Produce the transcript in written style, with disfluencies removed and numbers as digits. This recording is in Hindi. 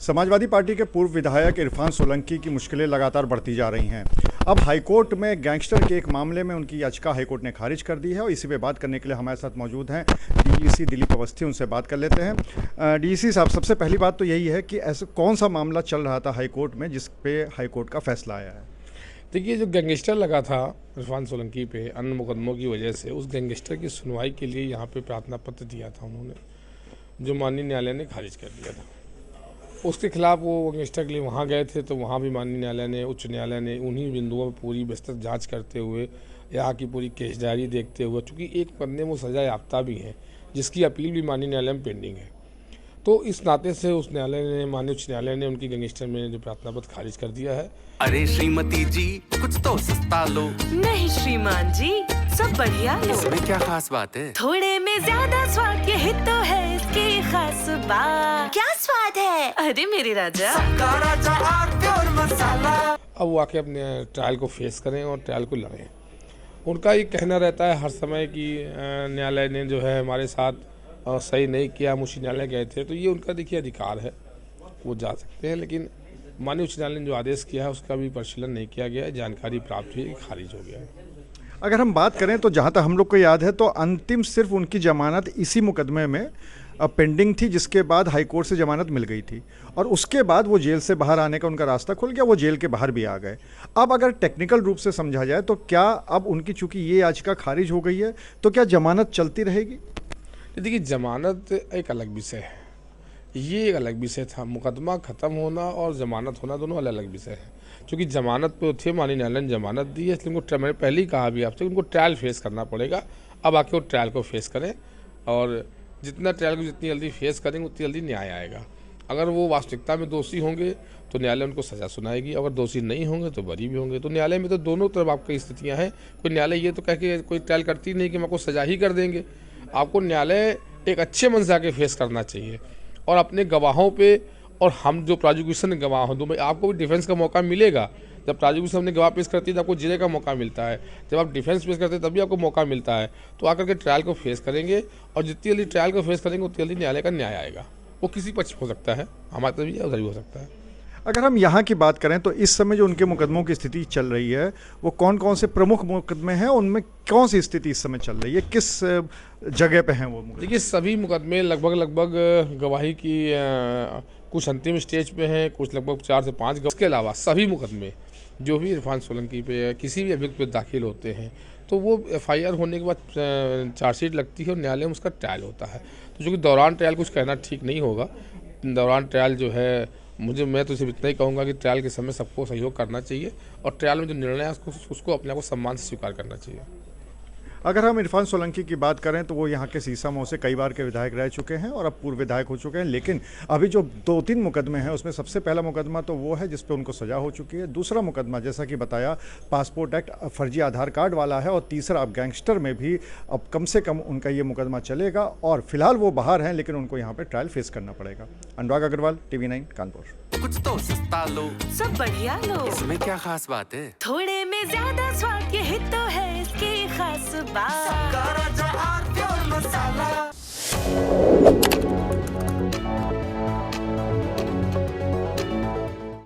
समाजवादी पार्टी के पूर्व विधायक इरफान सोलंकी की मुश्किलें लगातार बढ़ती जा रही हैं। अब हाईकोर्ट में गैंगस्टर के एक मामले में उनकी याचिका हाईकोर्ट ने खारिज कर दी है और इसी पे बात करने के लिए हमारे साथ मौजूद हैं डीईसी दिलीप अवस्थी। उनसे बात कर लेते हैं। डीईसी साहब, सबसे पहली बात तो यही है कि ऐसा कौन सा मामला चल रहा था हाईकोर्ट में जिस पे हाईकोर्ट का फैसला आया है? देखिए, जो गैंगस्टर लगा था इरफान सोलंकी पे अन्य मुकदमों की वजह से, उस गैंगस्टर की सुनवाई के लिए यहाँ पे प्रार्थना पत्र दिया था उन्होंने, जो माननीय न्यायालय ने खारिज कर दिया था। उसके खिलाफ वो गैंगस्टर के लिए वहाँ गए थे, तो वहाँ भी माननीय न्यायालय ने, उच्च न्यायालय ने उन्हीं बिंदुओं पर पूरी विस्तृत जांच करते हुए, यहाँ की पूरी केस डायरी देखते हुए, चूँकि एक बंदे वो सजा याफ्ता भी हैं जिसकी अपील भी माननीय न्यायालय में पेंडिंग है, तो इस नाते से उस न्यायालय ने, माननीय उच्च न्यायालय ने उनकी गैंगस्टर में जो प्रार्थना पत्र खारिज कर दिया है। अरे श्रीमती जी, कुछ तो सस्ता लो। नहीं श्रीमान जी, सब बढ़िया लो। इसमें क्या खास बात है? थोड़े में ज्यादा स्वाद, यही तो है इसकी खास बात। क्या स्वाद है? अरे मेरे राजा, अब वो आके अपने ट्रायल को फेस करें और ट्रायल को लड़ें। उनका ये कहना रहता है हर समय कि न्यायालय ने जो है हमारे साथ सही नहीं किया, हम उच्च न्यायालय गए थे, तो ये उनका देखिए अधिकार है, वो जा सकते हैं, लेकिन माननीय उच्च न्यायालय ने जो आदेश किया है उसका भी परिशीलन नहीं किया गया है। जानकारी प्राप्त हुई है कि खारिज हो गया है। अगर हम बात करें तो जहाँ तक हम लोग को याद है तो अंतिम सिर्फ उनकी जमानत इसी मुकदमे में पेंडिंग थी, जिसके बाद हाईकोर्ट से जमानत मिल गई थी और उसके बाद वो जेल से बाहर आने का उनका रास्ता खुल गया, वो जेल के बाहर भी आ गए। अब अगर टेक्निकल रूप से समझा जाए तो क्या अब उनकी चूंकि ये याचिका खारिज हो गई है तो क्या जमानत चलती रहेगी? देखिए, जमानत एक अलग विषय है, ये एक अलग विषय था। मुकदमा ख़त्म होना और जमानत होना दोनों अलग अलग विषय है। क्योंकि जमानत पे थे, माननीय न्यायालय ने जमानत दी है, इसलिए उनको, मैंने पहले ही कहा भी आपसे, उनको ट्रायल फेस करना पड़ेगा। अब आके वो ट्रायल को फेस करें और जितना ट्रायल को जितनी जल्दी फेस करेंगे उतनी जल्दी न्याय आएगा। अगर वो वास्तविकता में दोषी होंगे तो न्यायालय उनको सज़ा सुनाएगी, अगर दोषी नहीं होंगे तो बरी भी होंगे। तो न्यायालय में तो दोनों तरफ आपकी स्थितियाँ हैं। कोई न्यायालय ये तो कह के कोई ट्रायल करती नहीं कि हम आपको सज़ा ही कर देंगे। आपको न्यायालय एक अच्छे मन से आके फेस करना चाहिए और अपने गवाहों पे, और हम जो प्रोसिक्यूशन गवाह हों, तो आपको भी डिफेंस का मौका मिलेगा। जब प्रोसिक्यूशन अपने गवाह पेश करती है तो आपको जिले का मौका मिलता है, जब आप डिफेंस पेश करते हैं तभी आपको मौका मिलता है। तो आकर के ट्रायल को फेस करेंगे और जितनी जल्दी ट्रायल को फेस करेंगे उतनी जल्दी न्यायालय का न्याय आएगा। वो किसी पक्ष हो सकता है, हमारे तरफ भी उधर भी हो सकता है। अगर हम यहाँ की बात करें तो इस समय जो उनके मुकदमों की स्थिति चल रही है वो कौन कौन से प्रमुख मुकदमे हैं, उनमें कौन सी स्थिति इस समय चल रही है, किस जगह पे हैं वो मुकदमे? देखिए, सभी मुकदमे लगभग गवाही की कुछ अंतिम स्टेज पे हैं, कुछ लगभग 4 से 5। इसके अलावा सभी मुकदमे जो भी इरफान सोलंकी पे किसी भी अभियुक्त पे दाखिल होते हैं तो वो एफआईआर होने के बाद चार्जशीट लगती है और न्यायालय में उसका ट्रायल होता है। तो जो कि दौरान ट्रायल कुछ कहना ठीक नहीं होगा। दौरान ट्रायल जो है, मैं तो सिर्फ इतना ही कहूँगा कि ट्रायल के समय सबको सहयोग करना चाहिए और ट्रायल में जो निर्णय है उसको अपने आप को सम्मान से स्वीकार करना चाहिए। अगर हम इरफान सोलंकी की बात करें तो वो यहाँ के सीसामऊ से कई बार के विधायक रह चुके हैं और अब पूर्व विधायक हो चुके हैं, लेकिन अभी जो 2-3 मुकदमे हैं उसमें सबसे पहला मुकदमा तो वो है जिस पे उनको सजा हो चुकी है। दूसरा मुकदमा जैसा कि बताया पासपोर्ट एक्ट फर्जी आधार कार्ड वाला है और तीसरा अब गैंगस्टर में भी अब कम से कम उनका ये मुकदमा चलेगा और फिलहाल वो बाहर हैं, लेकिन उनको यहाँ पर ट्रायल फेस करना पड़ेगा। अनुराग अग्रवाल, TV9 कानपुर। कुछ तो सस्ता लो। सब बढ़िया लो। इसमें क्या खास बात है? थोड़े में ज्यादा स्वाद, यही तो है इसकी खास बात।